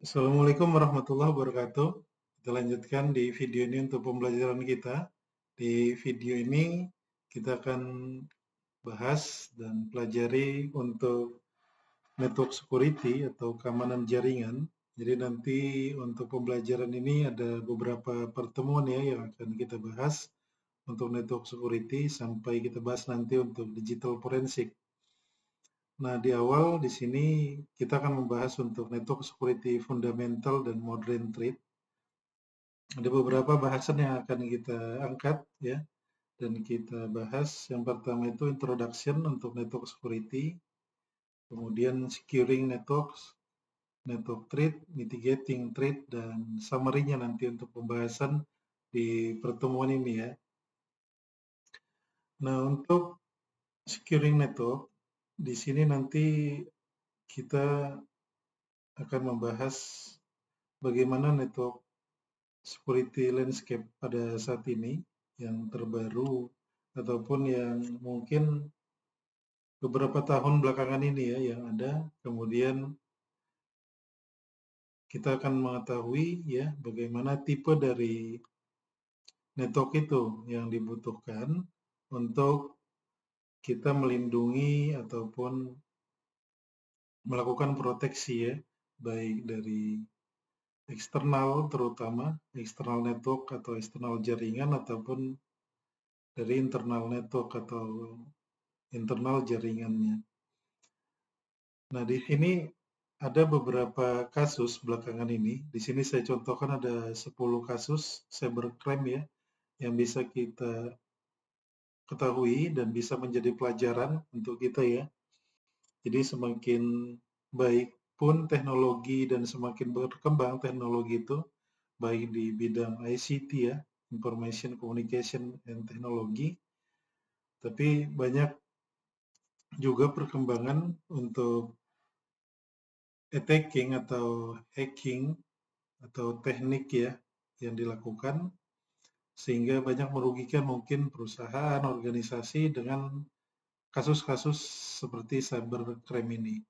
Assalamualaikum warahmatullahi wabarakatuh. Kita lanjutkan di video ini untuk pembelajaran kita. Di video ini kita akan bahas dan pelajari untuk network security atau keamanan jaringan. Jadi nanti untuk pembelajaran ini ada beberapa pertemuan ya yang akan kita bahas untuk network security sampai kita bahas nanti untuk digital forensik. Nah, di awal di sini kita akan membahas untuk network security fundamental dan modern threat. Ada beberapa bahasan yang akan kita angkat ya dan kita bahas. Yang pertama itu introduction untuk network security, kemudian securing networks, network threat, mitigating threat, dan summary-nya nanti untuk pembahasan di pertemuan ini ya. Nah, untuk securing network, di sini nanti kita akan membahas bagaimana network security landscape pada saat ini yang terbaru ataupun yang mungkin beberapa tahun belakangan ini ya yang ada. Kemudian kita akan mengetahui ya bagaimana tipe dari network itu yang dibutuhkan untuk kita melindungi ataupun melakukan proteksi ya, baik dari eksternal terutama eksternal network atau eksternal jaringan ataupun dari internal network atau internal jaringannya. Nah, di sini ada beberapa kasus belakangan ini. Di sini saya contohkan ada 10 kasus cybercrime ya yang bisa kita ketahui dan bisa menjadi pelajaran untuk kita ya. Jadi semakin baik pun teknologi dan semakin berkembang teknologi itu baik di bidang ICT ya, Information Communication and Technology, tapi banyak juga perkembangan untuk attacking atau hacking atau teknik ya yang dilakukan sehingga banyak merugikan mungkin perusahaan, organisasi dengan kasus-kasus seperti cybercrime ini.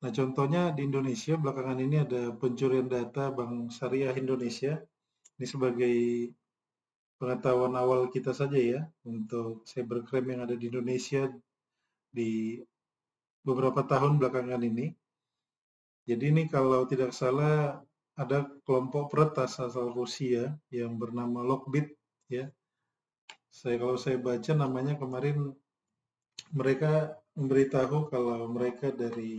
Nah, contohnya di Indonesia belakangan ini ada pencurian data Bank Syariah Indonesia. Ini sebagai pengetahuan awal kita saja ya untuk cybercrime yang ada di Indonesia di beberapa tahun belakangan ini. Jadi ini kalau tidak salah ada kelompok peretas asal Rusia yang bernama Lockbit ya. Kalau saya baca namanya kemarin mereka memberitahu kalau mereka dari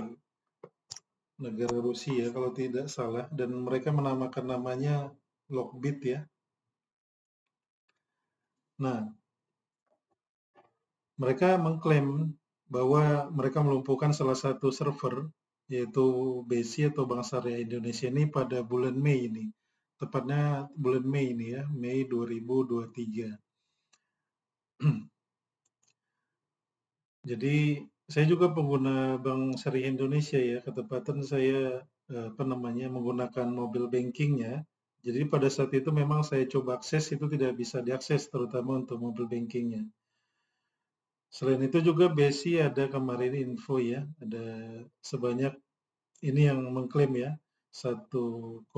negara Rusia kalau tidak salah dan mereka menamakan namanya Lockbit ya. Nah, mereka mengklaim bahwa mereka melumpuhkan salah satu server yaitu BSI atau Bank Syariah Indonesia ini pada bulan Mei ini. Tepatnya bulan Mei ini ya, Mei 2023. Jadi saya juga pengguna Bank Syariah Indonesia ya, ketepatan saya menggunakan mobile bankingnya. Jadi pada saat itu memang saya coba akses itu tidak bisa diakses terutama untuk mobile bankingnya. Selain itu juga BSI ada kemarin info ya, ada sebanyak ini yang mengklaim ya 1,5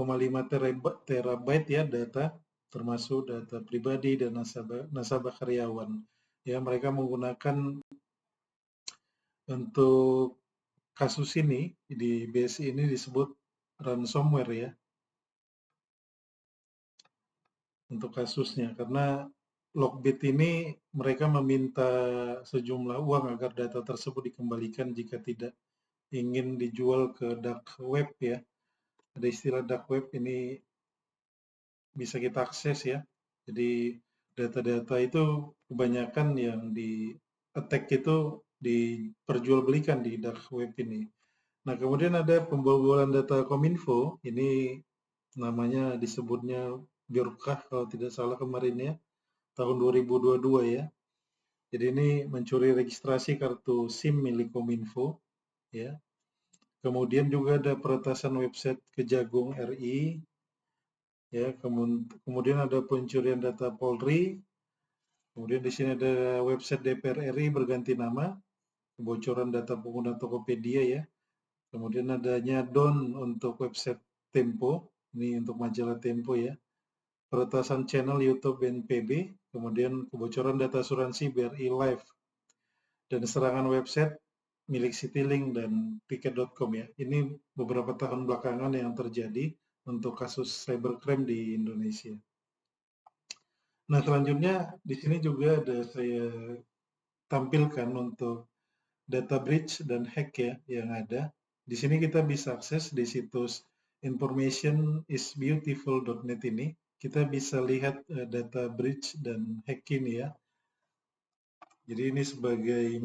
terabyte ya data termasuk data pribadi dan nasabah karyawan. Ya, mereka menggunakan untuk kasus ini di BSI ini disebut ransomware ya untuk kasusnya karena Lockbit ini mereka meminta sejumlah uang agar data tersebut dikembalikan jika tidak ingin dijual ke dark web ya. Ada istilah dark web ini bisa kita akses ya. Jadi data-data itu kebanyakan yang di attack itu diperjualbelikan di dark web ini. Nah, kemudian ada pembobolan data Kominfo, ini namanya disebutnya Biorkah kalau tidak salah kemarin ya, tahun 2022 ya. Jadi ini mencuri registrasi kartu SIM milik Kominfo ya. Kemudian juga ada peretasan website Kejagung RI ya, kemudian ada pencurian data Polri. Kemudian di sini ada website DPR RI berganti nama, kebocoran data pengguna Tokopedia ya. Kemudian adanya DON untuk website Tempo, ini untuk majalah Tempo ya, peretasan channel YouTube BNPB, kemudian kebocoran data asuransi BRI Life, dan serangan website milik Citylink dan Tiket.com ya. Ini beberapa tahun belakangan yang terjadi untuk kasus cybercrime di Indonesia. Nah, selanjutnya di sini juga ada saya tampilkan untuk data breach dan hack ya yang ada. Di sini kita bisa akses di situs informationisbeautiful.net ini. Kita bisa lihat data breach dan hack ini ya. Jadi ini sebagai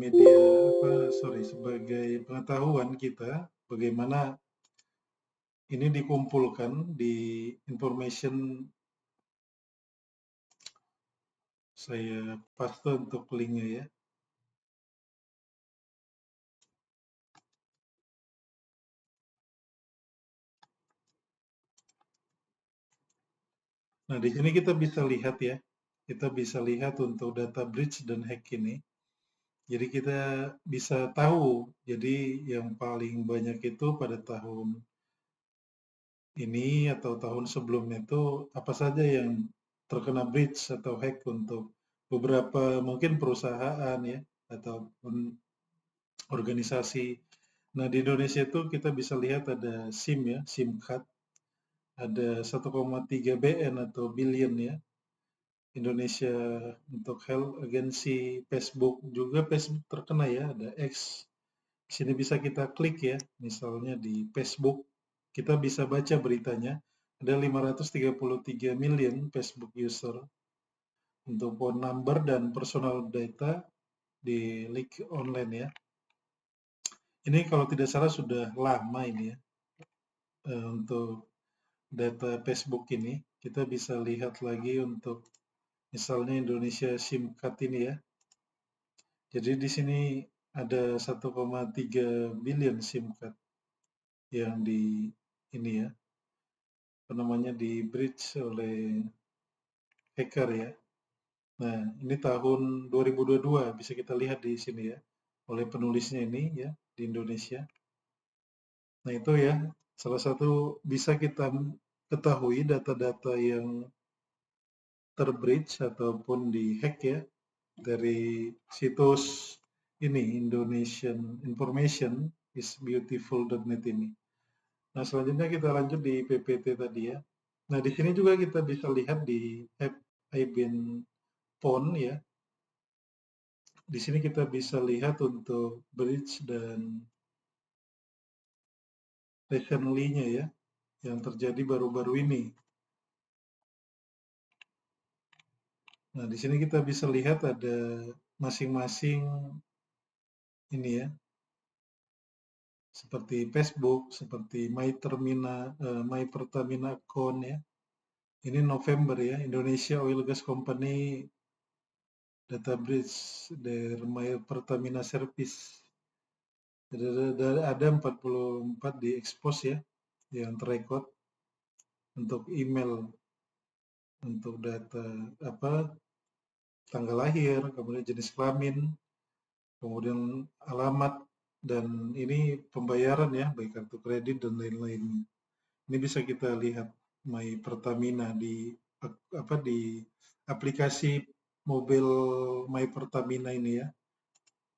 sebagai pengetahuan kita bagaimana ini dikumpulkan di information, saya paste untuk linknya ya. Nah, di sini kita bisa lihat ya, kita bisa lihat untuk data breach dan hack ini. Jadi kita bisa tahu, jadi yang paling banyak itu pada tahun ini atau tahun sebelumnya itu apa saja yang terkena breach atau hack untuk beberapa mungkin perusahaan ya ataupun organisasi. Nah, di Indonesia itu kita bisa lihat ada SIM ya, SIM card, ada 1,3 BN atau billion ya. Indonesia untuk health agency, Facebook juga, Facebook terkena ya, ada X. Di sini bisa kita klik ya, misalnya di Facebook, kita bisa baca beritanya, ada 533 million Facebook user untuk phone number dan personal data di leak online ya. Ini kalau tidak salah sudah lama ini ya, untuk data Facebook ini. Kita bisa lihat lagi untuk misalnya Indonesia SIM card ini ya. Jadi di sini ada 1,3 billion SIM card yang di ini ya, apa namanya, di breach oleh hacker ya. Nah, ini tahun 2022 bisa kita lihat di sini ya, oleh penulisnya ini ya, di Indonesia. Nah, itu ya, salah satu bisa kita ketahui data-data yang terbreach ataupun di-hack ya, dari situs ini, Indonesian Information is Beautiful.net ini. Nah, selanjutnya kita lanjut di PPT tadi ya. Nah, di sini juga kita bisa lihat di app IBN Phone ya. Di sini kita bisa lihat untuk breach dan recently-nya ya, yang terjadi baru-baru ini. Nah, di sini kita bisa lihat ada masing-masing ini ya, seperti Facebook, seperti My Pertamina account ya. Ini November ya, Indonesia Oil Gas Company data breach dari My Pertamina Service. Ada 44 di expose ya, yang terrekod untuk email, untuk data tanggal lahir, kemudian jenis kelamin, kemudian alamat, dan ini pembayaran ya, baik kartu kredit dan lain-lain. Ini bisa kita lihat My Pertamina di aplikasi mobil My Pertamina ini ya.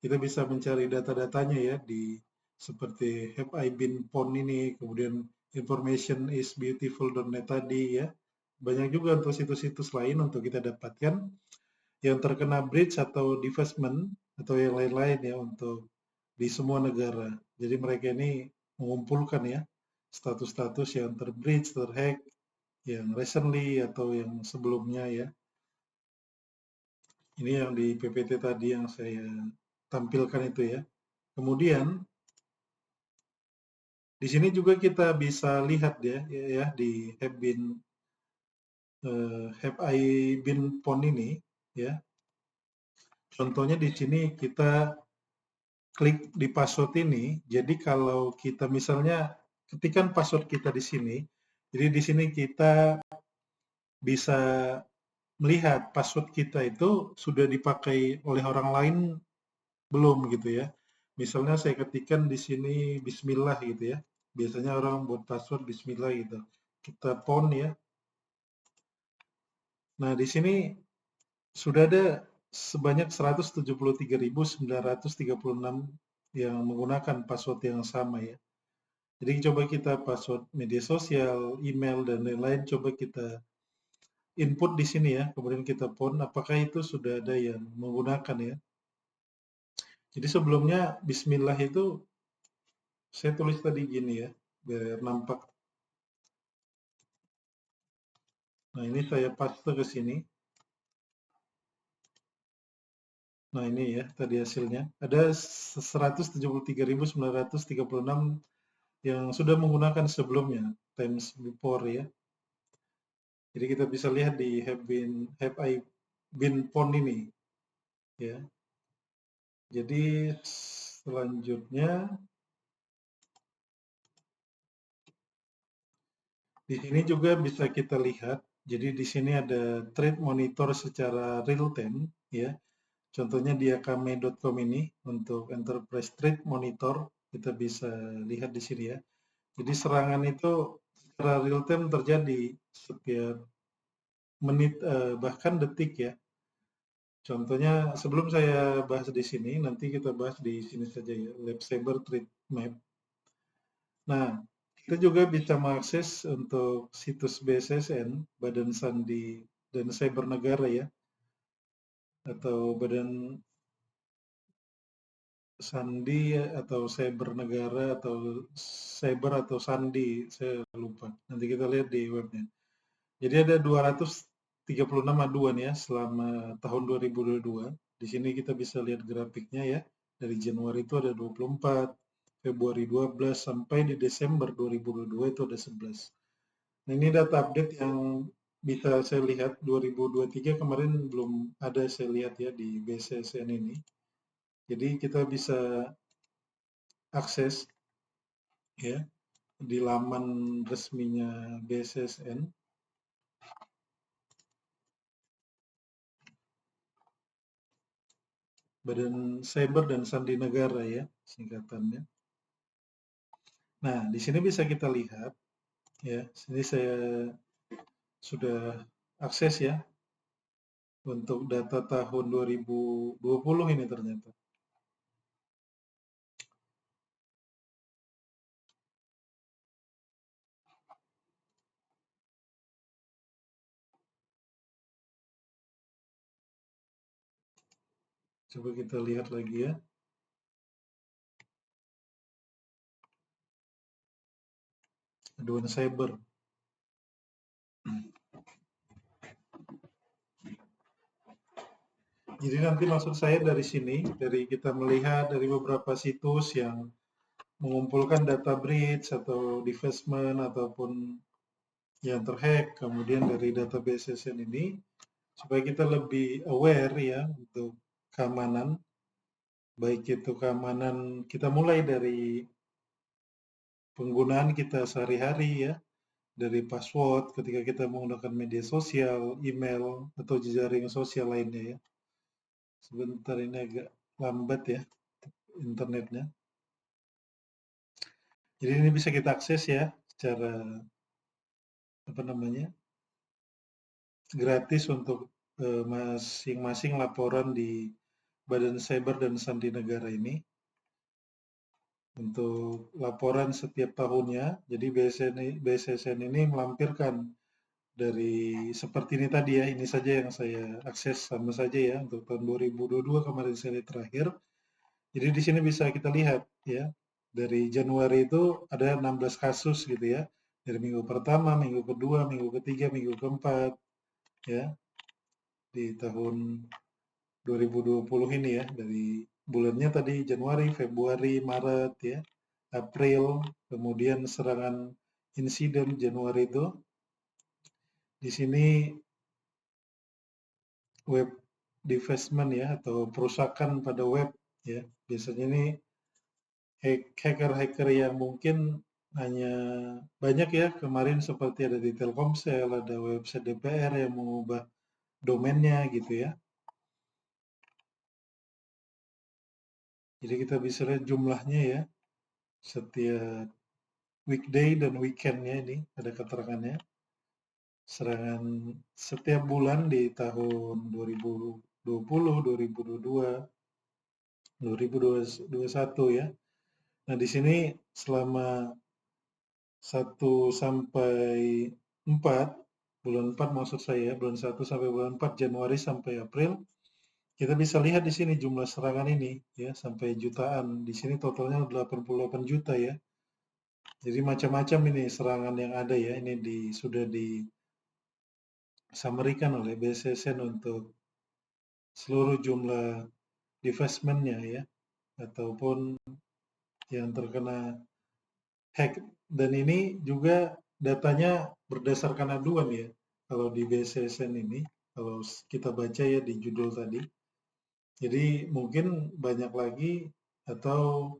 Kita bisa mencari data-datanya ya di seperti Have I Been Phone ini, kemudian informationisbeautiful.net tadi ya. Banyak juga untuk situs-situs lain untuk kita dapatkan yang terkena breach atau defacement atau yang lain-lain ya untuk di semua negara. Jadi mereka ini mengumpulkan ya status-status yang terbreach, terhack, yang recently atau yang sebelumnya ya. Ini yang di PPT tadi yang saya tampilkan itu ya. Kemudian di sini juga kita bisa lihat ya di Have I Been Phone ini ya. Contohnya di sini kita klik di password ini. Jadi kalau kita misalnya ketikkan password kita di sini, jadi di sini kita bisa melihat password kita itu sudah dipakai oleh orang lain belum gitu ya. Misalnya saya ketikkan di sini Bismillah gitu ya. Biasanya orang buat password Bismillah gitu. Kita pon ya. Nah, di sini sudah ada sebanyak 173.936 yang menggunakan password yang sama ya. Jadi coba kita password media sosial, email, dan lain-lain coba kita input di sini ya, kemudian kita pon apakah itu sudah ada yang menggunakan ya. Jadi sebelumnya Bismillah itu saya tulis tadi gini ya, biar nampak. Nah ini saya paste ke sini. Nah ini ya tadi hasilnya. Ada 173.936 yang sudah menggunakan sebelumnya, times before ya. Jadi kita bisa lihat di have I been pon ini ya. Jadi selanjutnya di sini juga bisa kita lihat. Jadi di sini ada trade monitor secara real time ya. Contohnya di akame.com ini untuk enterprise trade monitor kita bisa lihat di sini ya. Jadi serangan itu secara real time terjadi setiap menit bahkan detik ya. Contohnya sebelum saya bahas di sini, nanti kita bahas di sini saja ya, Lab Cyber Trade Map. Nah, kita juga bisa mengakses untuk situs BSSN, Badan Sandi dan Cyber Negara ya, atau Badan Sandi atau Cyber Negara atau Cyber atau Sandi, saya lupa. Nanti kita lihat di webnya. Jadi ada 236 aduan ya selama tahun 2022. Di sini kita bisa lihat grafiknya ya. Dari Januari itu ada 24, Februari 12, sampai di Desember 2022 itu ada 11. Nah ini data update yang bisa saya lihat 2023 kemarin belum ada saya lihat ya di BSSN ini. Jadi kita bisa akses ya di laman resminya BSSN. Badan Cyber dan Sandi Negara ya singkatannya. Nah, di sini bisa kita lihat ya, sini saya sudah akses ya untuk data tahun 2020 ini ternyata. Coba kita lihat lagi ya. Aduan cyber. Jadi nanti maksud saya dari sini, dari kita melihat dari beberapa situs yang mengumpulkan data breach atau defacement ataupun yang terhack, kemudian dari database SSN ini, supaya kita lebih aware ya untuk keamanan, baik itu keamanan kita mulai dari penggunaan kita sehari-hari ya, dari password ketika kita menggunakan media sosial, email, atau jejaring sosial lainnya ya. Sebentar ini agak lambat ya internetnya. Jadi ini bisa kita akses ya secara apa namanya gratis untuk masing-masing laporan di Badan Cyber dan Sandi Negara ini. Untuk laporan setiap tahunnya, jadi BSSN ini melampirkan dari seperti ini tadi ya, ini saja yang saya akses sama saja ya untuk tahun 2022 kemarin saya lihat terakhir. Jadi di sini bisa kita lihat ya, dari Januari itu ada 16 kasus gitu ya, dari minggu pertama, minggu kedua, minggu ketiga, minggu keempat ya, di tahun 2020 ini ya, dari bulannya tadi Januari, Februari, Maret ya, April, kemudian serangan insiden Januari itu. Di sini web defacement ya atau perusakan pada web ya. Biasanya ini hacker-hacker yang mungkin hanya banyak ya kemarin seperti ada di Telkomsel, ada website DPR yang mengubah domainnya gitu ya. Jadi kita bisa lihat jumlahnya ya setiap weekday dan weekendnya ini ada keterangannya. Serangan setiap bulan di tahun 2020, 2022, 2021 ya. Nah, di sini selama 1 sampai 4, bulan 4 maksud saya, bulan 1 sampai bulan 4, Januari sampai April, kita bisa lihat di sini jumlah serangan ini ya sampai jutaan. Di sini totalnya 88 juta ya. Jadi macam-macam ini serangan yang ada ya. Ini sudah disamerikan oleh BSSN untuk seluruh jumlah divestment-nya ya, ataupun yang terkena hack. Dan ini juga datanya berdasarkan aduan ya. Kalau di BSSN ini, kalau kita baca ya di judul tadi. Jadi mungkin banyak lagi atau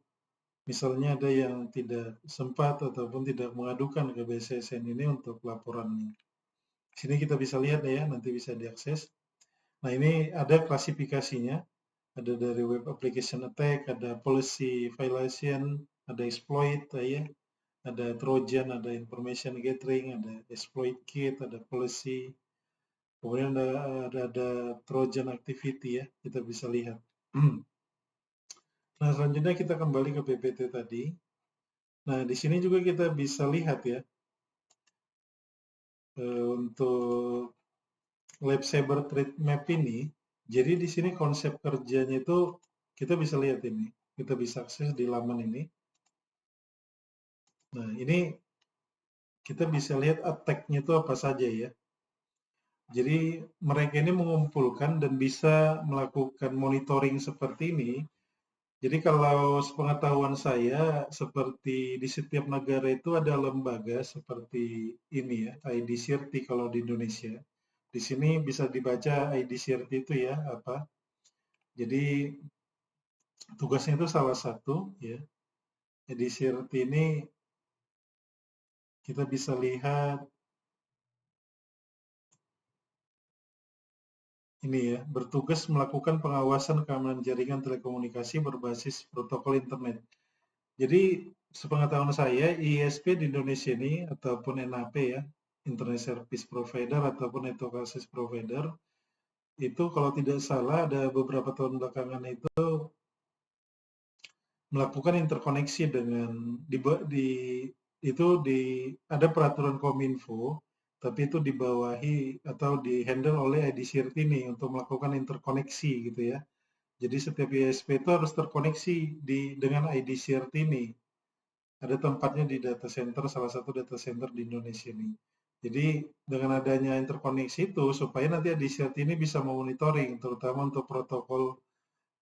misalnya ada yang tidak sempat ataupun tidak mengadukan ke BSSN ini untuk laporannya. Di sini kita bisa lihat ya, nanti bisa diakses. Nah, ini ada klasifikasinya. Ada dari web application attack, ada policy violation, ada exploit ya, ada trojan, ada information gathering, ada exploit kit, ada policy, kemudian ada trojan activity ya, kita bisa lihat. Nah, selanjutnya kita kembali ke PPT tadi. Nah, di sini juga kita bisa lihat ya, untuk Lab Cyber Threat Map ini, jadi di sini konsep kerjanya itu kita bisa lihat ini, kita bisa akses di laman ini. Nah, ini kita bisa lihat attack-nya itu apa saja ya. Jadi mereka ini mengumpulkan dan bisa melakukan monitoring seperti ini. Jadi kalau sepengetahuan saya, seperti di setiap negara itu ada lembaga seperti ini ya, IDCRT kalau di Indonesia. Di sini bisa dibaca IDCRT itu ya, apa. Jadi tugasnya itu salah satu ya. IDCRT ini kita bisa lihat ini ya, bertugas melakukan pengawasan keamanan jaringan telekomunikasi berbasis protokol internet. Jadi sepengetahuan saya, ISP di Indonesia ini ataupun NAP ya, Internet Service Provider ataupun Network Access Provider, itu kalau tidak salah ada beberapa tahun belakangan itu melakukan interkoneksi dengan ada peraturan Kominfo, tapi itu dibawahi atau dihandle oleh IDCRT ini untuk melakukan interkoneksi gitu ya. Jadi setiap ISP itu harus terkoneksi dengan IDCRT ini. Ada tempatnya di data center, salah satu data center di Indonesia ini. Jadi dengan adanya interkoneksi itu supaya nanti IDCRT ini bisa memonitoring, terutama untuk protokol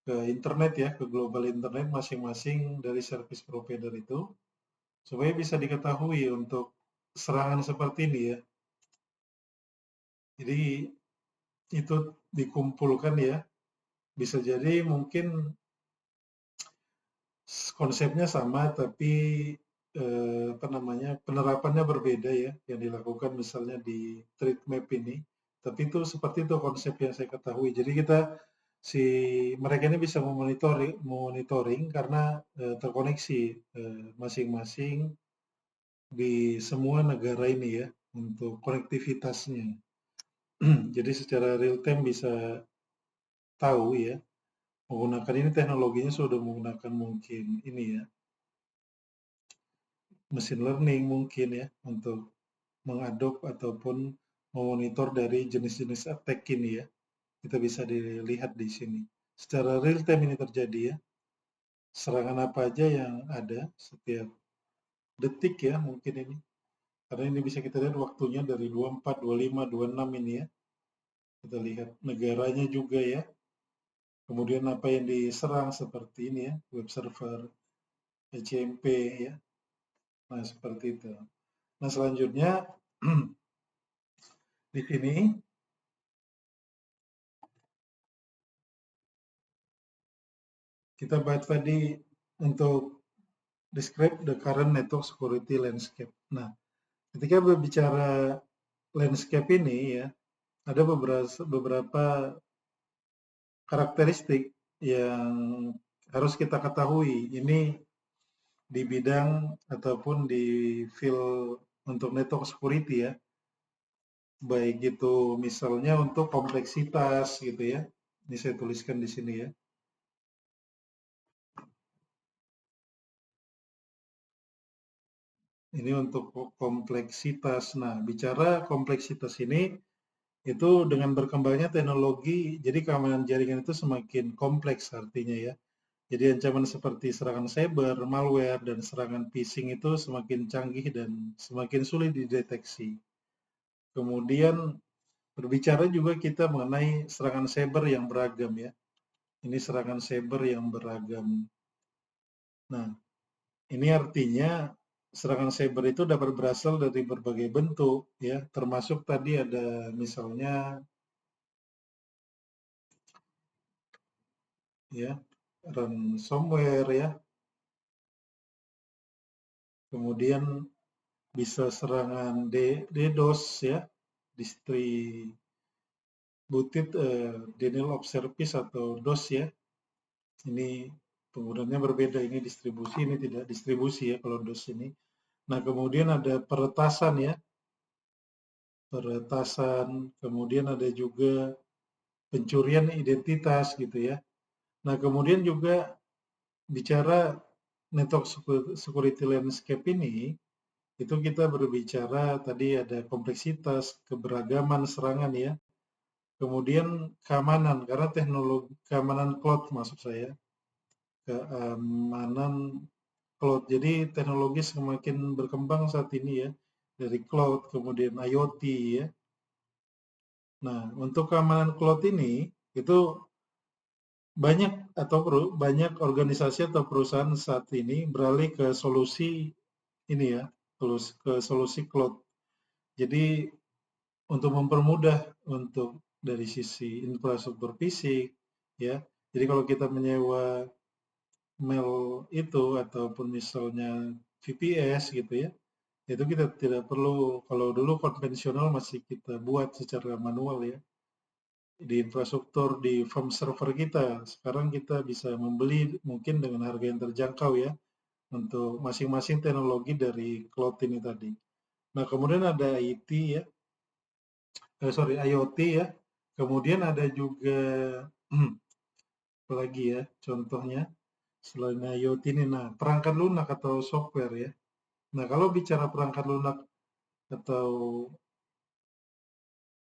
ke internet ya, ke global internet masing-masing dari service provider itu, supaya bisa diketahui untuk serangan seperti ini ya. Jadi itu dikumpulkan ya, bisa jadi mungkin konsepnya sama tapi penerapannya berbeda ya, yang dilakukan misalnya di threat map ini. Tapi itu seperti itu konsep yang saya ketahui. Jadi mereka ini bisa monitoring karena terkoneksi masing-masing di semua negara ini ya untuk konektivitasnya. Jadi secara real time bisa tahu ya, menggunakan ini teknologinya sudah menggunakan mungkin ini ya, machine learning mungkin ya untuk mengadop ataupun memonitor dari jenis-jenis attack ini ya. Kita bisa dilihat di sini. Secara real time ini terjadi ya. Serangan apa aja yang ada setiap detik ya mungkin ini. Karena ini bisa kita lihat waktunya dari 24, 25, 26 ini ya. Kita lihat negaranya juga ya. Kemudian apa yang diserang seperti ini ya, web server, HCMP ya. Nah, seperti itu. Nah, selanjutnya di sini kita bahas tadi untuk describe the current network security landscape. Nah, ketika berbicara landscape ini ya, ada beberapa karakteristik yang harus kita ketahui. Ini di bidang ataupun di field untuk network security ya. Baik itu misalnya untuk kompleksitas gitu ya. Ini saya tuliskan di sini ya. Ini untuk kompleksitas. Nah, bicara kompleksitas ini itu dengan berkembangnya teknologi, jadi keamanan jaringan itu semakin kompleks artinya ya. Jadi ancaman seperti serangan cyber, malware, dan serangan phishing itu semakin canggih dan semakin sulit dideteksi. Kemudian berbicara juga kita mengenai serangan cyber yang beragam ya. Ini serangan cyber yang beragam. Nah, ini artinya serangan cyber itu dapat berasal dari berbagai bentuk ya, termasuk tadi ada misalnya ya ransomware ya. Kemudian bisa serangan DDoS ya, distributed denial of service atau DOS ya. Ini penggunaannya berbeda, ini distribusi, ini tidak distribusi ya kalau DOS ini. Nah, kemudian ada peretasan ya, peretasan, kemudian ada juga pencurian identitas gitu ya. Nah, kemudian juga bicara network security landscape ini, itu kita berbicara tadi ada kompleksitas, keberagaman serangan ya, kemudian keamanan, karena teknologi keamanan cloud maksud saya, keamanan cloud. Jadi teknologi semakin berkembang saat ini ya, dari cloud, kemudian IoT ya. Nah, untuk keamanan cloud ini, itu banyak organisasi atau perusahaan saat ini beralih ke solusi ini ya, ke solusi cloud. Jadi untuk mempermudah untuk dari sisi infrastruktur fisik ya. Jadi kalau kita menyewa mail itu ataupun misalnya VPS gitu ya, itu kita tidak perlu, kalau dulu konvensional masih kita buat secara manual ya di infrastruktur di farm server kita. Sekarang kita bisa membeli mungkin dengan harga yang terjangkau ya untuk masing-masing teknologi dari cloud ini tadi. Nah, kemudian ada IT ya, IoT ya. Kemudian ada juga apalagi ya contohnya selain IoT ini, nah perangkat lunak atau software ya. Nah, kalau bicara perangkat lunak atau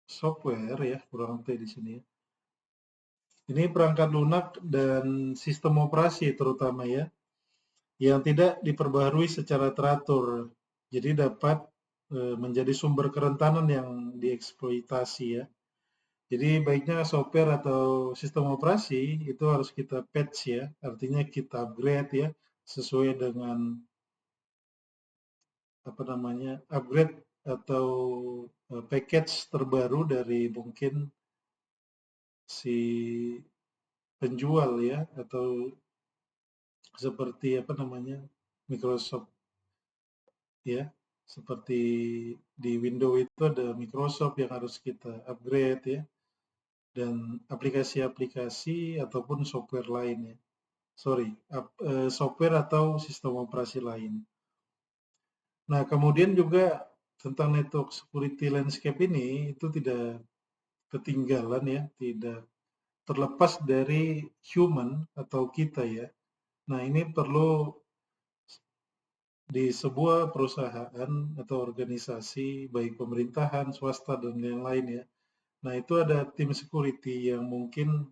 software ya, kurang T di sini ya. Ini perangkat lunak dan sistem operasi terutama ya, yang tidak diperbaharui secara teratur. Jadi dapat menjadi sumber kerentanan yang dieksploitasi ya. Jadi baiknya software atau sistem operasi itu harus kita patch ya, artinya kita upgrade ya, sesuai dengan upgrade atau package terbaru dari mungkin si penjual ya, atau seperti Microsoft ya, seperti di Windows itu ada Microsoft yang harus kita upgrade ya, dan aplikasi-aplikasi ataupun software lain ya. Software atau sistem operasi lain. Nah, kemudian juga tentang network security landscape ini itu tidak ketinggalan ya, tidak terlepas dari human atau kita ya. Nah, ini perlu di sebuah perusahaan atau organisasi, baik pemerintahan, swasta, dan lain-lain ya. Nah, itu ada tim security yang mungkin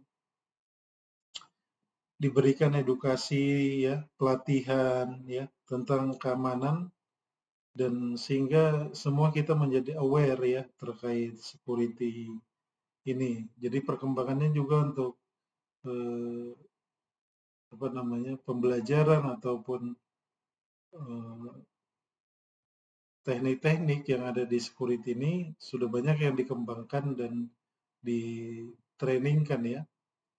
diberikan edukasi ya, pelatihan ya, tentang keamanan, dan sehingga semua kita menjadi aware ya terkait security ini. Jadi perkembangannya juga untuk eh, pembelajaran ataupun teknik-teknik yang ada di security ini sudah banyak yang dikembangkan dan ditrainingkan ya.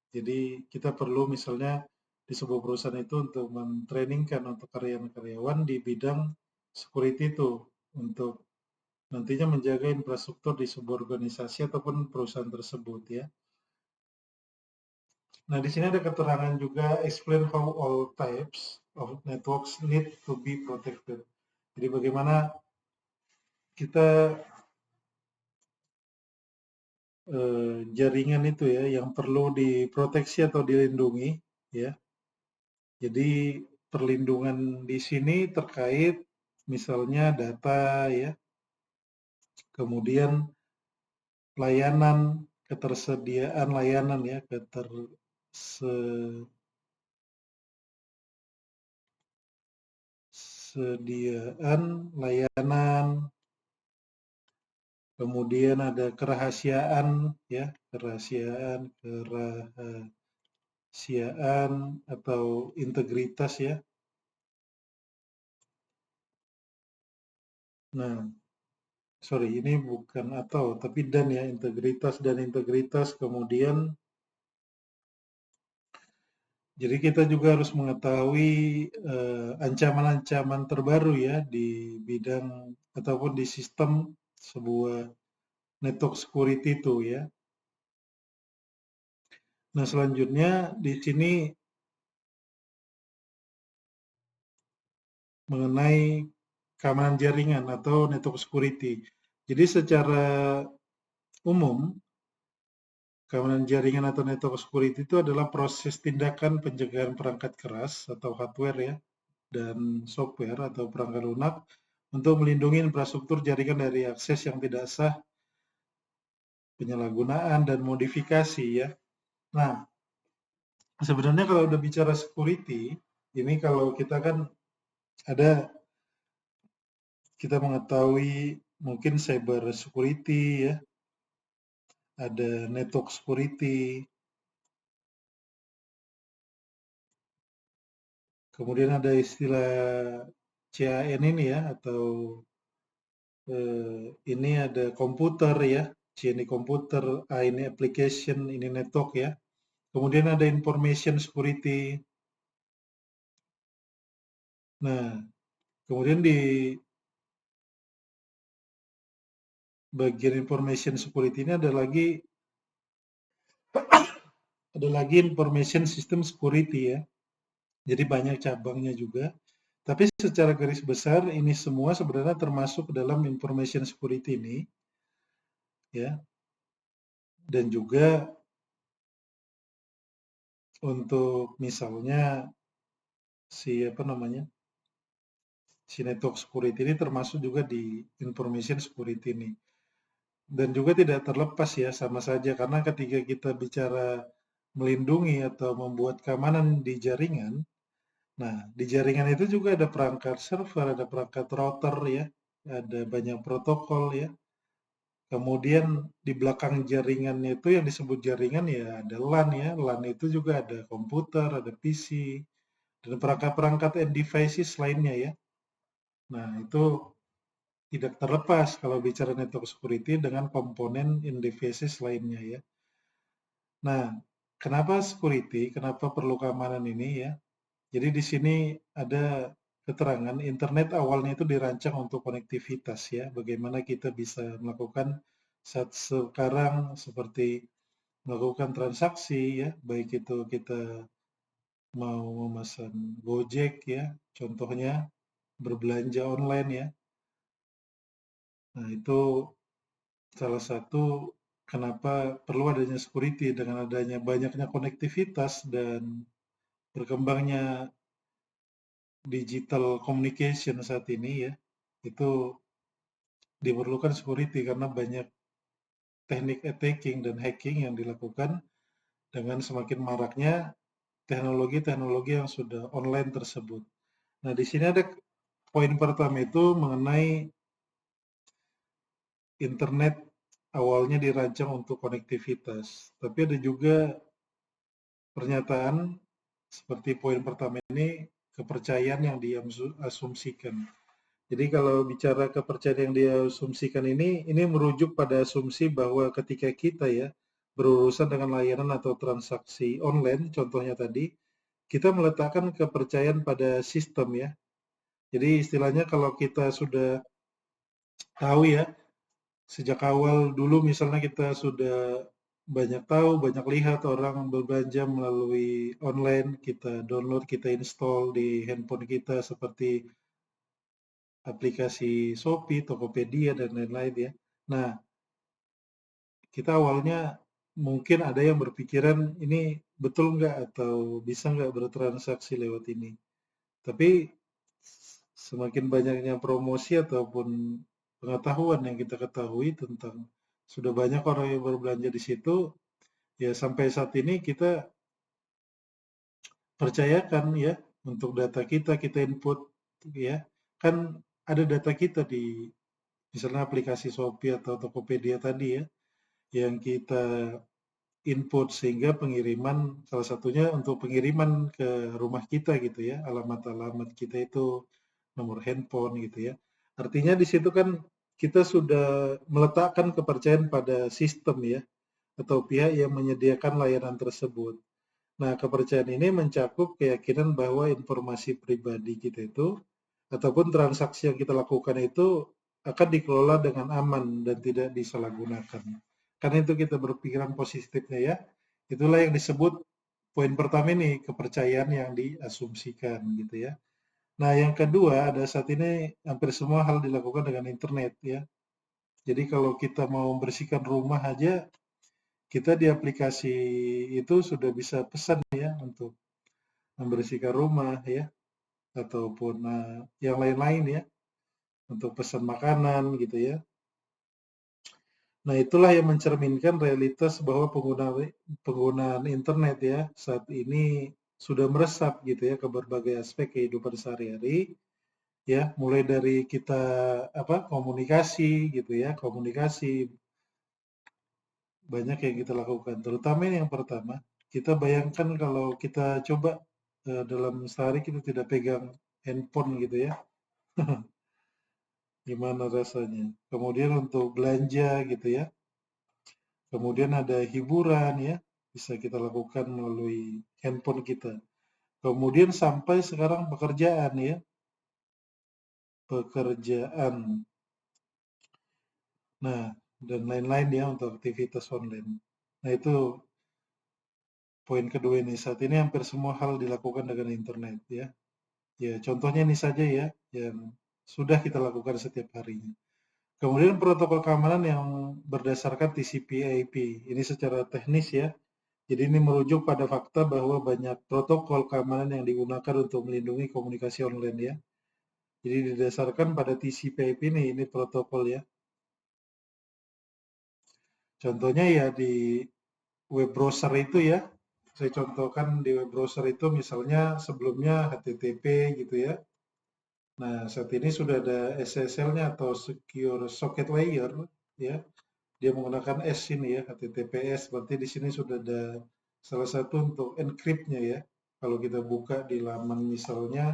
Jadi kita perlu misalnya di sebuah perusahaan itu untuk mentrainingkan untuk karyawan-karyawan di bidang security itu untuk nantinya menjaga infrastruktur di sebuah organisasi ataupun perusahaan tersebut ya. Nah, di sini ada keterangan juga explain how all types of networks need to be protected. Jadi bagaimana kita jaringan itu ya yang perlu diproteksi atau dilindungi ya. Jadi perlindungan di sini terkait misalnya data ya, kemudian layanan, ketersediaan layanan ya, ketersediaan layanan, kemudian ada kerahasiaan ya, kerahasiaan atau integritas ya. Nah, sorry ini bukan atau tapi dan ya, integritas dan integritas. Kemudian jadi kita juga harus mengetahui ancaman-ancaman terbaru ya di bidang ataupun di sistem sebuah network security itu ya. Nah, selanjutnya di sini mengenai keamanan jaringan atau network security. Jadi secara umum, keamanan jaringan atau network security itu adalah proses tindakan pencegahan perangkat keras atau hardware ya, dan software atau perangkat lunak untuk melindungi infrastruktur jaringan dari akses yang tidak sah, penyalahgunaan, dan modifikasi ya. Nah, sebenarnya kalau udah bicara security, ini kalau kita kan ada, kita mengetahui mungkin cyber security ya, ada network security, kemudian ada istilah CAN ini ya, atau ini ada komputer ya, C ini komputer, A ini application, ini network ya. Kemudian ada information security. Nah, kemudian di bagian information security ini ada lagi information system security ya. Jadi banyak cabangnya juga. Tapi secara garis besar ini semua sebenarnya termasuk dalam information security ini ya. Dan juga untuk misalnya si network security ini termasuk juga di information security ini. Dan juga tidak terlepas ya, sama saja karena ketika kita bicara melindungi atau membuat keamanan di jaringan, nah di jaringan itu juga ada perangkat server, ada perangkat router ya, ada banyak protokol ya. Kemudian di belakang jaringannya itu yang disebut jaringan ya ada LAN ya, LAN itu juga ada komputer, ada PC, dan perangkat-perangkat and devices lainnya ya. Nah itu tidak terlepas kalau bicara network security dengan komponen in devices lainnya ya. Nah, kenapa security? Kenapa perlu keamanan ini ya? Jadi di sini ada keterangan internet awalnya itu dirancang untuk konektivitas ya. Bagaimana kita bisa melakukan saat sekarang seperti melakukan transaksi ya, baik itu kita mau memesan Gojek ya, contohnya berbelanja online ya. Nah, itu salah satu kenapa perlu adanya security. Dengan adanya banyaknya konektivitas dan berkembangnya digital communication saat ini ya, itu diperlukan security karena banyak teknik attacking dan hacking yang dilakukan dengan semakin maraknya teknologi-teknologi yang sudah online tersebut. Nah, di sini ada poin pertama itu mengenai internet awalnya dirancang untuk konektivitas, tapi ada juga pernyataan seperti poin pertama ini, kepercayaan yang diasumsikan. Jadi kalau bicara kepercayaan yang diasumsikan ini merujuk pada asumsi bahwa ketika kita ya berurusan dengan layanan atau transaksi online, contohnya tadi, kita meletakkan kepercayaan pada sistem ya. Jadi istilahnya kalau kita sudah tahu ya, sejak awal dulu misalnya kita sudah banyak tahu, banyak lihat orang berbelanja melalui online, kita download, kita install di handphone kita seperti aplikasi Shopee, Tokopedia, dan lain-lain ya. Nah, kita awalnya mungkin ada yang berpikiran ini betul nggak atau bisa nggak bertransaksi lewat ini. Tapi semakin banyaknya promosi ataupun pengetahuan yang kita ketahui tentang sudah banyak orang yang berbelanja di situ, ya sampai saat ini kita percayakan ya untuk data kita, kita input ya. Kan ada data kita di misalnya aplikasi Shopee atau Tokopedia tadi ya, yang kita input sehingga pengiriman salah satunya untuk pengiriman ke rumah kita gitu ya, alamat-alamat kita itu nomor handphone gitu ya. Artinya di situ kan kita sudah meletakkan kepercayaan pada sistem ya atau pihak yang menyediakan layanan tersebut. Nah, kepercayaan ini mencakup keyakinan bahwa informasi pribadi kita itu ataupun transaksi yang kita lakukan itu akan dikelola dengan aman dan tidak disalahgunakan. Karena itu kita berpikiran positifnya ya. Itulah yang disebut poin pertama ini, kepercayaan yang diasumsikan gitu ya. Nah, yang kedua, ada saat ini hampir semua hal dilakukan dengan internet ya. Jadi kalau kita mau membersihkan rumah aja, kita di aplikasi itu sudah bisa pesan ya untuk membersihkan rumah ya, ataupun yang lain-lain ya, untuk pesan makanan gitu ya. Nah, itulah yang mencerminkan realitas bahwa penggunaan internet ya saat ini sudah meresap gitu ya ke berbagai aspek kehidupan sehari-hari ya, mulai dari kita komunikasi gitu ya, komunikasi banyak yang kita lakukan. Terutama ini yang pertama, kita bayangkan kalau kita coba dalam sehari kita tidak pegang handphone gitu ya, gimana rasanya. Kemudian untuk belanja gitu ya, kemudian ada hiburan ya, bisa kita lakukan melalui handphone kita. Kemudian sampai sekarang pekerjaan ya, pekerjaan. Nah, dan lain-lain ya untuk aktivitas online. Nah, itu poin kedua ini. Saat ini hampir semua hal dilakukan dengan internet ya. Ya, contohnya ini saja ya, yang sudah kita lakukan setiap harinya. Kemudian protokol keamanan yang berdasarkan TCP/IP. Ini secara teknis ya. Jadi ini merujuk pada fakta bahwa banyak protokol keamanan yang digunakan untuk melindungi komunikasi online ya. Jadi didasarkan pada TCP/IP ini protokol ya. Contohnya ya di web browser itu ya. Saya contohkan di web browser itu misalnya sebelumnya HTTP gitu ya. Nah, saat ini sudah ada SSL-nya atau Secure Socket Layer ya. Dia menggunakan S ini ya, HTTPS. Berarti di sini sudah ada salah satu untuk encrypt-nya ya. Kalau kita buka di laman misalnya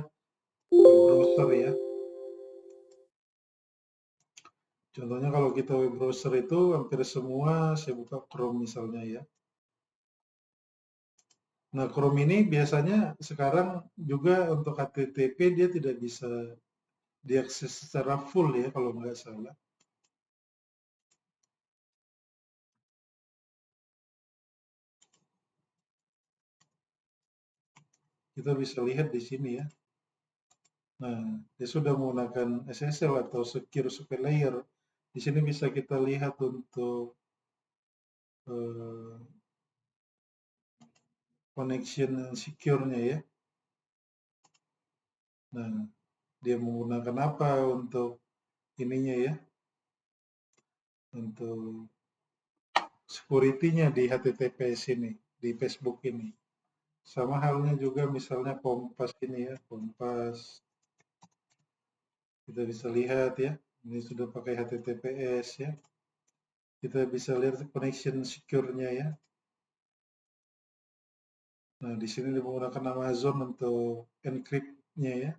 web browser ya. Contohnya kalau kita web browser itu hampir semua saya buka Chrome misalnya ya. Nah, Chrome ini biasanya sekarang juga untuk HTTP dia tidak bisa diakses secara full ya kalau nggak salah. Kita bisa lihat di sini ya. Nah, dia sudah menggunakan SSL atau Secure Socket Layer. Di sini bisa kita lihat untuk eh, connection secure-nya ya. Nah, dia menggunakan apa untuk ininya ya, untuk security-nya di HTTPS ini, di Facebook ini. Sama halnya juga misalnya Kompas ini ya, Kompas. Kita bisa lihat ya, ini sudah pakai HTTPS ya. Kita bisa lihat connection secure-nya ya. Nah, di sini menggunakan Amazon untuk encrypt-nya ya.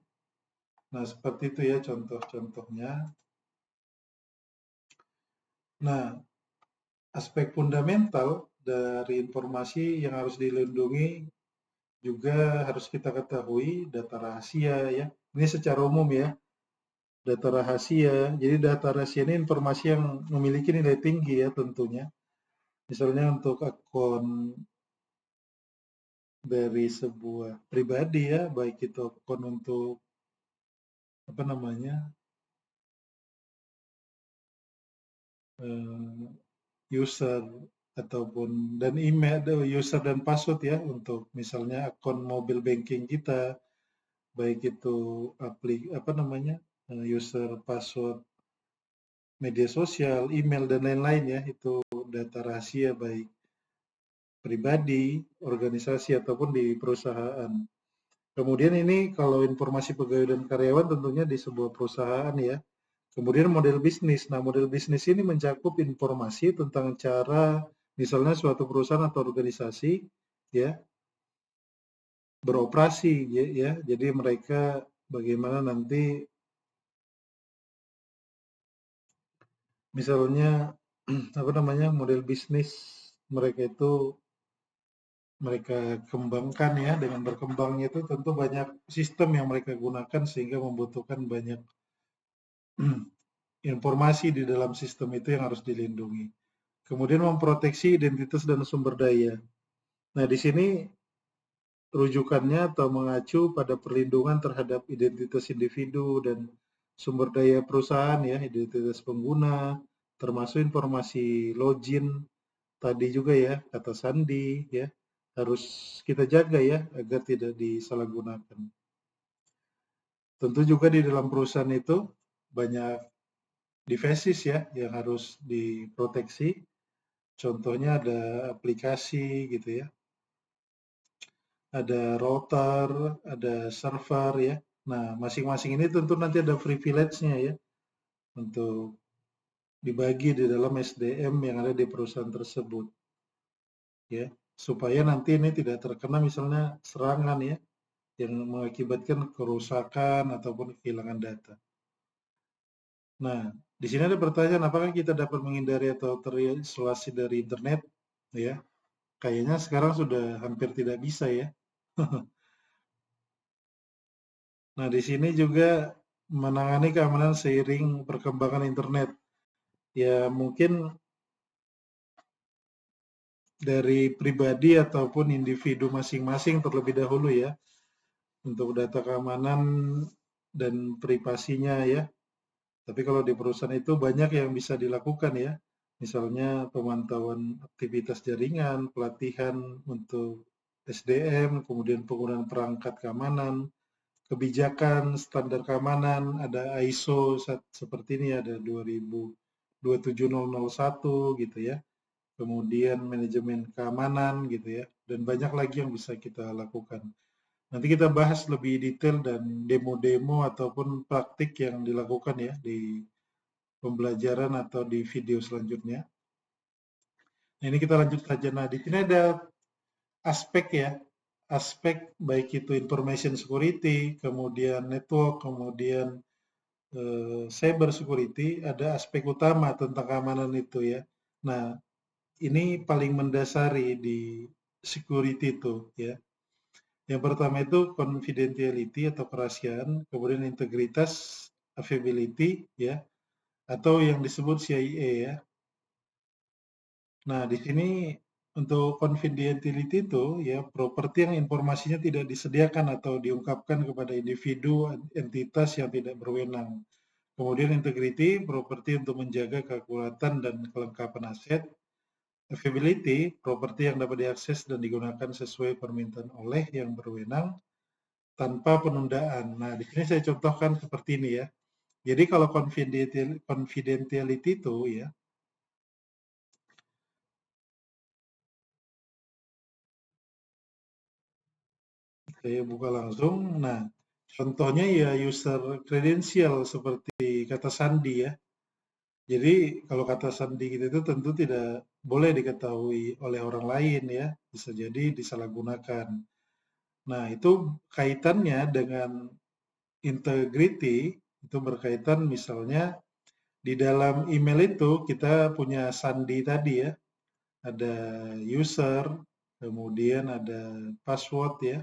Nah, seperti itu ya contoh-contohnya. Nah, aspek fundamental dari informasi yang harus dilindungi juga harus kita ketahui data rahasia ya. Ini secara umum ya, data rahasia. Jadi data rahasia ini informasi yang memiliki nilai tinggi ya tentunya. Misalnya untuk akun dari sebuah pribadi ya, baik itu akun untuk apa namanya eh, user ataupun dan email, user dan password ya untuk misalnya akun mobil banking kita, baik itu apa namanya user password media sosial, email dan lain-lain ya, itu data rahasia baik pribadi, organisasi ataupun di perusahaan. Kemudian ini kalau informasi pegawai dan karyawan tentunya di sebuah perusahaan ya. Kemudian model bisnis. Nah, model bisnis ini mencakup informasi tentang cara misalnya suatu perusahaan atau organisasi ya beroperasi ya, ya. Jadi mereka bagaimana nanti misalnya apa namanya model bisnis mereka itu mereka kembangkan ya, dengan berkembangnya itu tentu banyak sistem yang mereka gunakan sehingga membutuhkan banyak informasi di dalam sistem itu yang harus dilindungi. Kemudian memproteksi identitas dan sumber daya. Nah, di sini rujukannya atau mengacu pada perlindungan terhadap identitas individu dan sumber daya perusahaan ya, identitas pengguna, termasuk informasi login tadi juga ya, kata sandi ya, harus kita jaga ya agar tidak disalahgunakan. Tentu juga di dalam perusahaan itu banyak devices ya yang harus diproteksi. Contohnya ada aplikasi gitu ya, ada router, ada server ya. Nah, masing-masing ini tentu nanti ada privilege-nya ya untuk dibagi di dalam SDM yang ada di perusahaan tersebut ya, supaya nanti ini tidak terkena misalnya serangan ya yang mengakibatkan kerusakan ataupun kehilangan data. Nah, di sini ada pertanyaan apakah kita dapat menghindari atau terisolasi dari internet ya? Kayaknya sekarang sudah hampir tidak bisa ya. Nah, di sini juga menangani keamanan seiring perkembangan internet. Ya, mungkin dari pribadi ataupun individu masing-masing terlebih dahulu ya, untuk data keamanan dan privasinya ya. Tapi kalau di perusahaan itu banyak yang bisa dilakukan ya. Misalnya pemantauan aktivitas jaringan, pelatihan untuk SDM, kemudian penggunaan perangkat keamanan, kebijakan, standar keamanan, ada ISO seperti ini ada 27001 gitu ya. Kemudian manajemen keamanan gitu ya. Dan banyak lagi yang bisa kita lakukan. Nanti kita bahas lebih detail dan demo-demo ataupun praktik yang dilakukan ya di pembelajaran atau di video selanjutnya. Nah, ini kita lanjut saja. Nah, di sini ada aspek ya, aspek baik itu information security, kemudian network, kemudian cyber security, ada aspek utama tentang keamanan itu ya. Nah, ini paling mendasari di security itu ya. Yang pertama itu confidentiality atau kerahasiaan, kemudian integritas, availability ya, atau yang disebut CIA ya. Nah, di sini untuk confidentiality itu ya properti yang informasinya tidak disediakan atau diungkapkan kepada individu entitas yang tidak berwenang. Kemudian integrity, properti untuk menjaga keakuratan dan kelengkapan aset. Availability, properti yang dapat diakses dan digunakan sesuai permintaan oleh yang berwenang tanpa penundaan. Nah, di sini saya contohkan seperti ini ya. Jadi kalau confidentiality itu ya, saya buka langsung. Nah, contohnya ya user credential seperti kata sandi ya. Jadi kalau kata sandi kita itu tentu tidak boleh diketahui oleh orang lain ya, bisa jadi disalahgunakan. Nah, itu kaitannya dengan integrity, itu berkaitan misalnya di dalam email itu kita punya sandi tadi ya, ada user, kemudian ada password ya.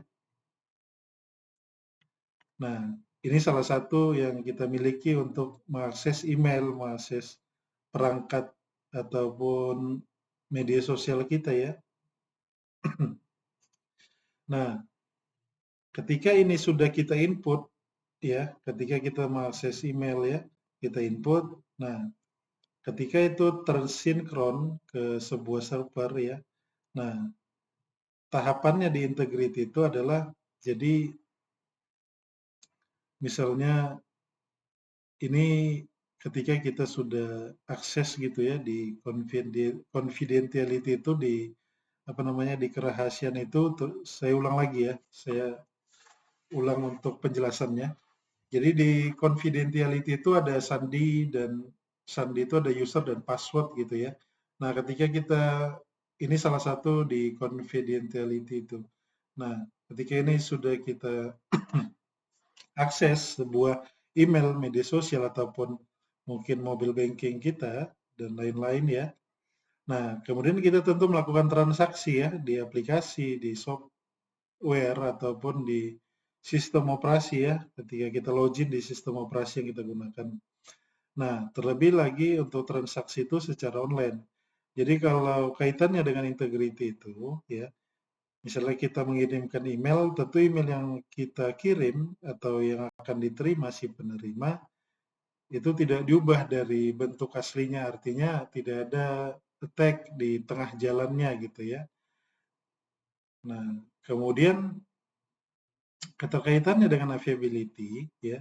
Nah, ini salah satu yang kita miliki untuk mengakses email, mengakses perangkat ataupun media sosial kita ya. Nah, ketika ini sudah kita input ya, ketika kita mengakses email ya, kita input. Nah, ketika itu tersinkron ke sebuah server ya. Nah, tahapannya di integrity itu adalah jadi misalnya ini ketika kita sudah akses gitu ya di confidentiality itu di apa namanya di kerahasiaan itu saya ulang lagi ya, saya ulang untuk penjelasannya. Jadi di confidentiality itu ada sandi dan sandi itu ada user dan password gitu ya. Nah, ketika kita ini salah satu di confidentiality itu. Nah, ketika ini sudah kita akses sebuah email, media sosial ataupun mungkin mobile banking kita dan lain-lain ya. Nah, kemudian kita tentu melakukan transaksi ya di aplikasi, di software ataupun di sistem operasi ya, ketika kita login di sistem operasi yang kita gunakan. Nah, terlebih lagi untuk transaksi itu secara online. Jadi kalau kaitannya dengan integrity itu ya, misalnya kita mengirimkan email, tentu email yang kita kirim atau yang akan diterima si penerima itu tidak diubah dari bentuk aslinya, artinya tidak ada tag di tengah jalannya gitu ya. Nah, kemudian keterkaitannya dengan availability ya.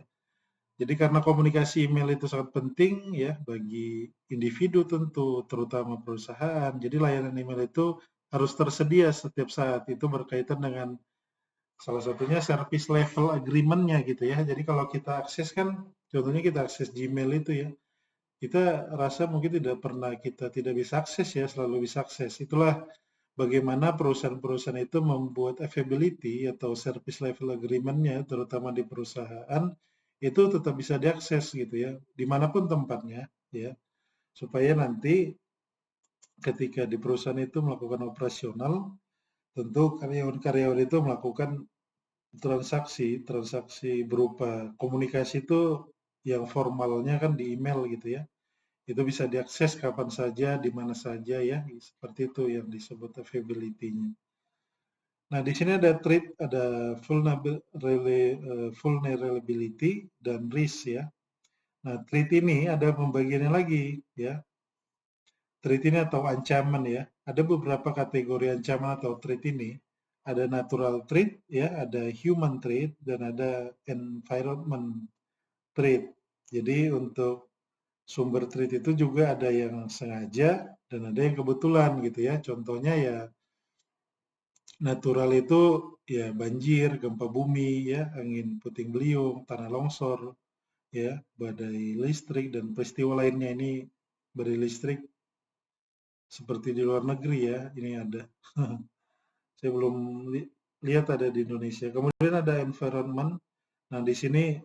Jadi karena komunikasi email itu sangat penting ya bagi individu tentu, terutama perusahaan. Jadi layanan email itu harus tersedia setiap saat. Itu berkaitan dengan salah satunya service level agreement-nya gitu ya. Jadi kalau kita akses kan, contohnya kita akses Gmail itu ya, kita rasa mungkin kita tidak bisa akses ya, selalu bisa akses. Itulah bagaimana perusahaan-perusahaan itu membuat availability atau service level agreement-nya, terutama di perusahaan, itu tetap bisa diakses gitu ya, dimanapun tempatnya ya, supaya nanti ketika di perusahaan itu melakukan operasional, tentu karyawan-karyawan itu melakukan transaksi berupa komunikasi itu yang formalnya kan di email gitu ya. Itu bisa diakses kapan saja, di mana saja ya, seperti itu yang disebut availability-nya. Nah, di sini ada threat, ada vulnerability dan risk ya. Nah, threat ini ada pembagiannya lagi ya. Threat ini atau ancaman ya. Ada beberapa kategori ancaman atau threat ini. Ada natural threat ya, ada human threat dan ada environment threat. Jadi untuk sumber threat itu juga ada yang sengaja dan ada yang kebetulan gitu ya. Contohnya ya natural itu ya banjir, gempa bumi ya, angin puting beliung, tanah longsor ya, badai listrik dan peristiwa lainnya ini berlistrik seperti di luar negeri ya, ini ada. Saya belum lihat ada di Indonesia. Kemudian ada environment. Nah, di sini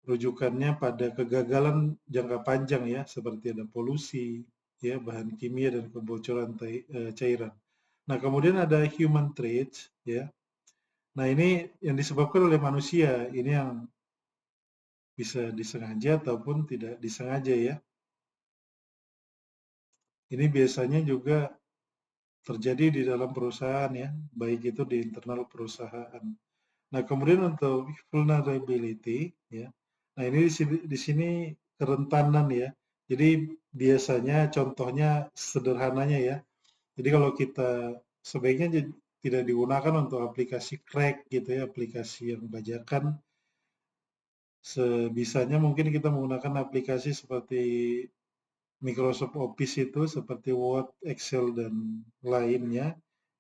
rujukannya pada kegagalan jangka panjang ya, seperti ada polusi, ya, bahan kimia dan kebocoran cairan. Nah, kemudian ada human traits ya. Nah, ini yang disebabkan oleh manusia, ini yang bisa disengaja ataupun tidak disengaja ya. Ini biasanya juga terjadi di dalam perusahaan ya, baik itu di internal perusahaan. Nah, kemudian untuk vulnerability ya. Nah, ini di sini kerentanan ya. Jadi biasanya contohnya sederhananya ya. Jadi kalau kita sebaiknya tidak digunakan untuk aplikasi crack gitu ya, aplikasi yang bajakan. Sebisanya mungkin kita menggunakan aplikasi seperti Microsoft Office itu seperti Word, Excel dan lainnya.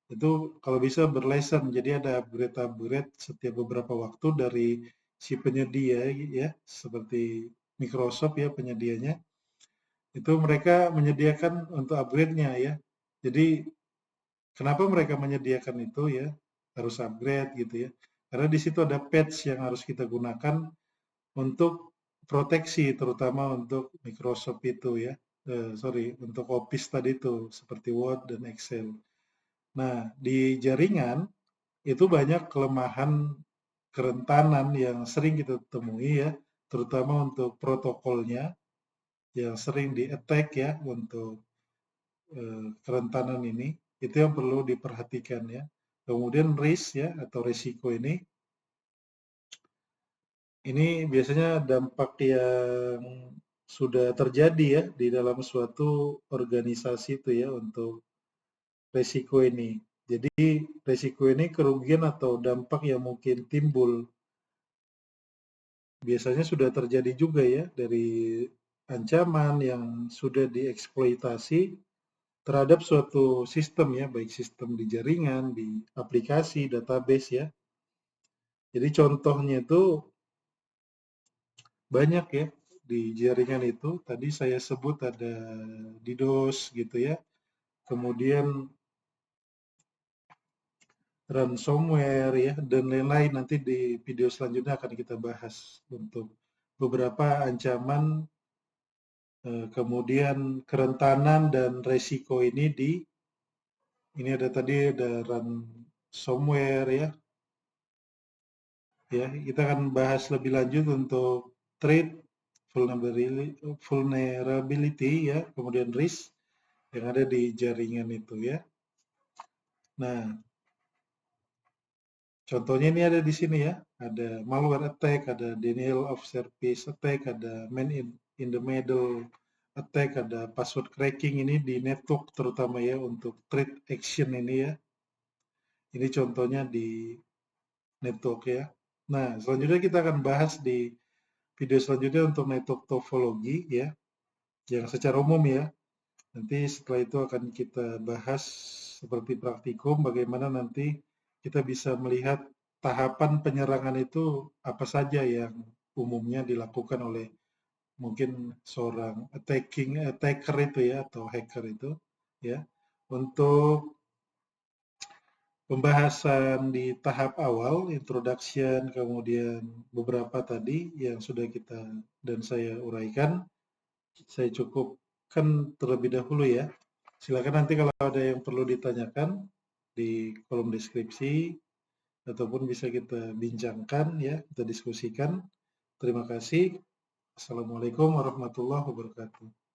Itu kalau bisa berlesen, jadi ada upgrade-upgrade setiap beberapa waktu dari si penyedia ya, seperti Microsoft ya penyedianya, itu mereka menyediakan untuk upgrade-nya ya. Jadi kenapa mereka menyediakan itu ya, harus upgrade gitu ya. Karena di situ ada patch yang harus kita gunakan untuk proteksi, terutama untuk Microsoft itu ya. Untuk Office tadi itu, seperti Word dan Excel. Nah, di jaringan itu banyak kelemahan kerentanan yang sering kita temui ya, terutama untuk protokolnya yang sering di-attack ya untuk kerentanan ini, itu yang perlu diperhatikan ya. Kemudian risk ya atau risiko ini biasanya dampak yang sudah terjadi ya di dalam suatu organisasi itu ya untuk risiko ini. Jadi risiko ini kerugian atau dampak yang mungkin timbul biasanya sudah terjadi juga ya dari ancaman yang sudah dieksploitasi terhadap suatu sistem ya, baik sistem di jaringan, di aplikasi, database ya. Jadi contohnya itu banyak ya di jaringan itu. Tadi saya sebut ada DDoS gitu ya. Kemudian ransomware ya dan lain-lain, nanti di video selanjutnya akan kita bahas untuk beberapa ancaman kemudian kerentanan dan resiko ini ada tadi ada ransomware ya kita akan bahas lebih lanjut untuk threat vulnerability ya kemudian risk yang ada di jaringan itu ya. Nah, contohnya ini ada di sini ya, ada malware attack, ada denial of service attack, ada man in the middle attack, ada password cracking ini di network terutama ya untuk threat action ini ya. Ini contohnya di network ya. Nah, selanjutnya kita akan bahas di video selanjutnya untuk network topologi ya, yang secara umum ya. Nanti setelah itu akan kita bahas seperti praktikum bagaimana nanti kita bisa melihat tahapan penyerangan itu apa saja yang umumnya dilakukan oleh mungkin seorang attacker itu ya atau hacker itu ya. Untuk pembahasan di tahap awal, introduction, kemudian beberapa tadi yang sudah kita dan saya uraikan, saya cukupkan terlebih dahulu ya. Silakan nanti kalau ada yang perlu ditanyakan di kolom deskripsi ataupun bisa kita bincangkan ya, kita diskusikan. Terima kasih. Assalamualaikum warahmatullahi wabarakatuh.